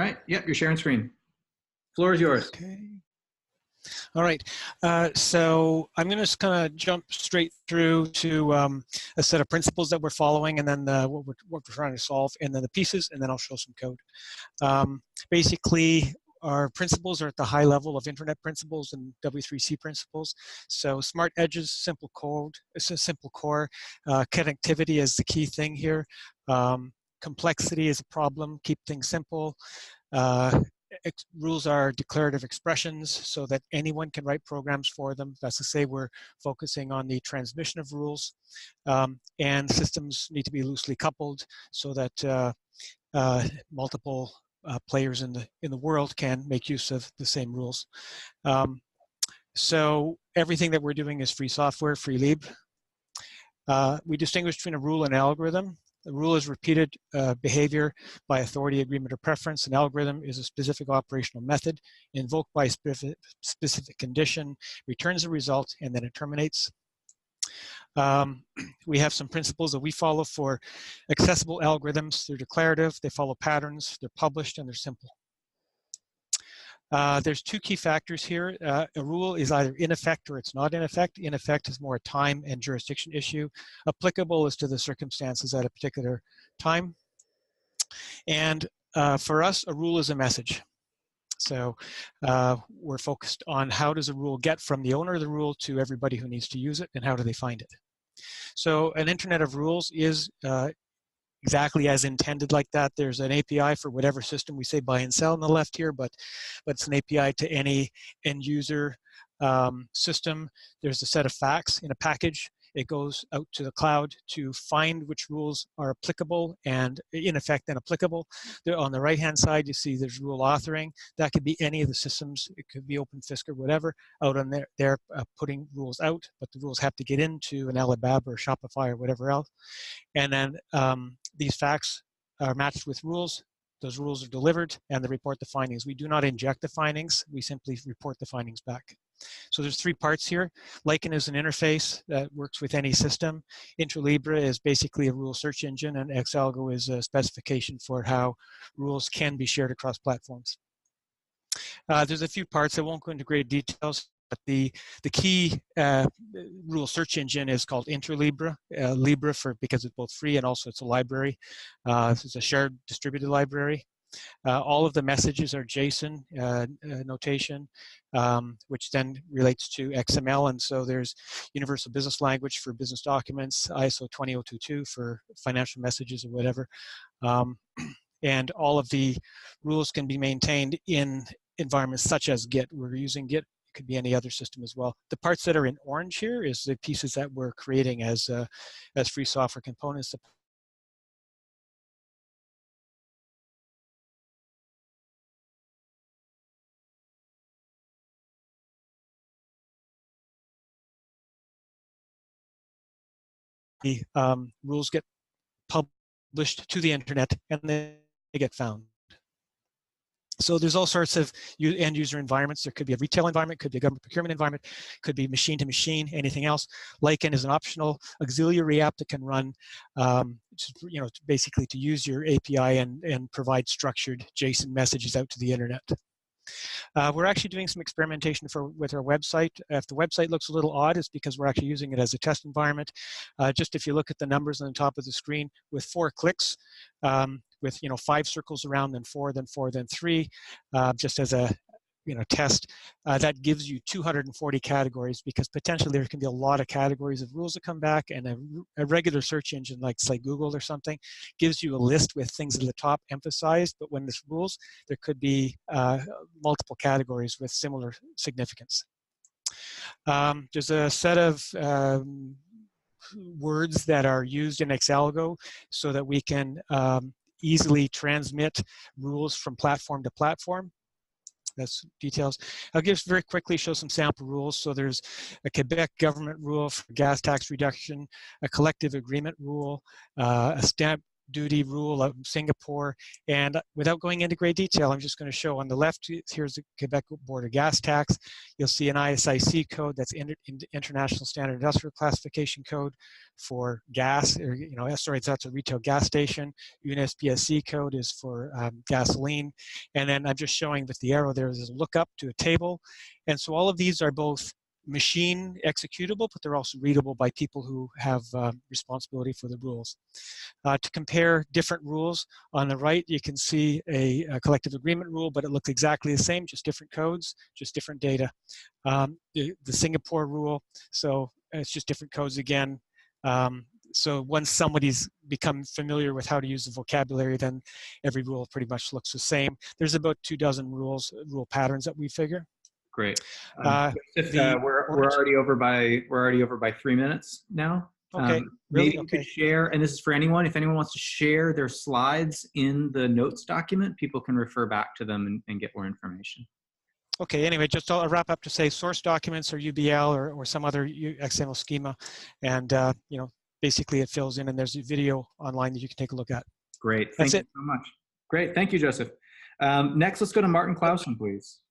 right. Yep, you're sharing screen. Floor is yours. Okay. All right. So I'm going to just kind of jump straight through to a set of principles that we're following, and then what we're trying to solve, and then the pieces, and then I'll show some code. Basically, our principles are at the high level of internet principles and W3C principles. So smart edges, simple code, it's a simple core. Connectivity is the key thing here. Complexity is a problem. Keep things simple. Rules are declarative expressions so that anyone can write programs for them. That's to say, we're focusing on the transmission of rules, and systems need to be loosely coupled so that multiple players in the world can make use of the same rules. So everything that we're doing is free software, free lib. We distinguish between a rule and an algorithm. The rule is repeated behavior by authority, agreement, or preference. An algorithm is a specific operational method invoked by a specific condition, returns a result, and then it terminates. We have some principles that we follow for accessible algorithms. They're declarative, they follow patterns, they're published, and they're simple. There's two key factors here. A rule is either in effect or it's not in effect. In effect is more a time and jurisdiction issue. Applicable is to the circumstances at a particular time. And for us, a rule is a message. So we're focused on how does a rule get from the owner of the rule to everybody who needs to use it, and how do they find it. So an internet of rules is exactly as intended like that. There's an API for whatever system we say buy and sell on the left here, but it's an API to any end user system. There's a set of facts in a package. It goes out to the cloud to find which rules are applicable and in effect and applicable. There, on the right-hand side, you see there's rule authoring. That could be any of the systems. It could be OpenFisk or whatever out on there. They're putting rules out, but the rules have to get into an Alibaba or Shopify or whatever else. And then these facts are matched with rules. Those rules are delivered, and they report the findings. We do not inject the findings. We simply report the findings back. So there's three parts here. Lichen is an interface that works with any system. Interlibre is basically a rule search engine, and XAlgo is a specification for how rules can be shared across platforms. There's a few parts. I won't go into great details, but the key rule search engine is called Interlibre. Libre because it's both free and also it's a library. This is a shared distributed library. All of the messages are JSON notation, which then relates to XML. And so there's Universal Business Language for business documents, ISO 20022 for financial messages or whatever. And all of the rules can be maintained in environments such as Git. We're using Git. It could be any other system as well. The parts that are in orange here is the pieces that we're creating as free software components. The rules get published to the internet and then they get found. So there's all sorts of end user environments. There could be a retail environment, could be a government procurement environment, could be machine to machine, anything else. Lichen is an optional auxiliary app that can run, basically to use your API and provide structured JSON messages out to the internet. We're actually doing some experimentation with our website. If the website looks a little odd, it's because we're actually using it as a test environment. Just if you look at the numbers on the top of the screen, with 4 clicks, with 5 circles around, then 4, then 4, then 3, just as a test, that gives you 240 categories, because potentially there can be a lot of categories of rules that come back, and a regular search engine like say Google or something gives you a list with things at the top emphasized, but when there's rules, there could be multiple categories with similar significance. There's a set of words that are used in XAlgo so that we can easily transmit rules from platform to platform. That's details. I'll just very quickly show some sample rules. So there's a Quebec government rule for gas tax reduction, a collective agreement rule, a stamp duty rule of Singapore. And without going into great detail, I'm just going to show on the left, here's the Quebec Board of Gas Tax. You'll see an ISIC code, that's International Standard Industrial Classification Code for gas, or, sorry, that's a retail gas station. UNSPSC code is for gasoline. And then I'm just showing with the arrow there is a lookup to a table. And so all of these are both machine executable, but they're also readable by people who have responsibility for the rules. To compare different rules, on the right you can see a collective agreement rule, but it looks exactly the same, just different codes, just different data. The Singapore rule, so it's just different codes again. So once somebody's become familiar with how to use the vocabulary, then every rule pretty much looks the same. There's about 24 rule patterns that we figure. Great. We're already over by 3 minutes now. Okay. Maybe Really? you Okay. could share, and this is for anyone, if anyone wants to share their slides in the notes document, people can refer back to them and get more information. Okay, anyway, just I'll wrap up to say source documents or UBL or some other XML schema. And, basically it fills in, and there's a video online that you can take a look at. Great. Thank you so much. Great. Thank you, Joseph. Next, let's go to Martin Clausen, please.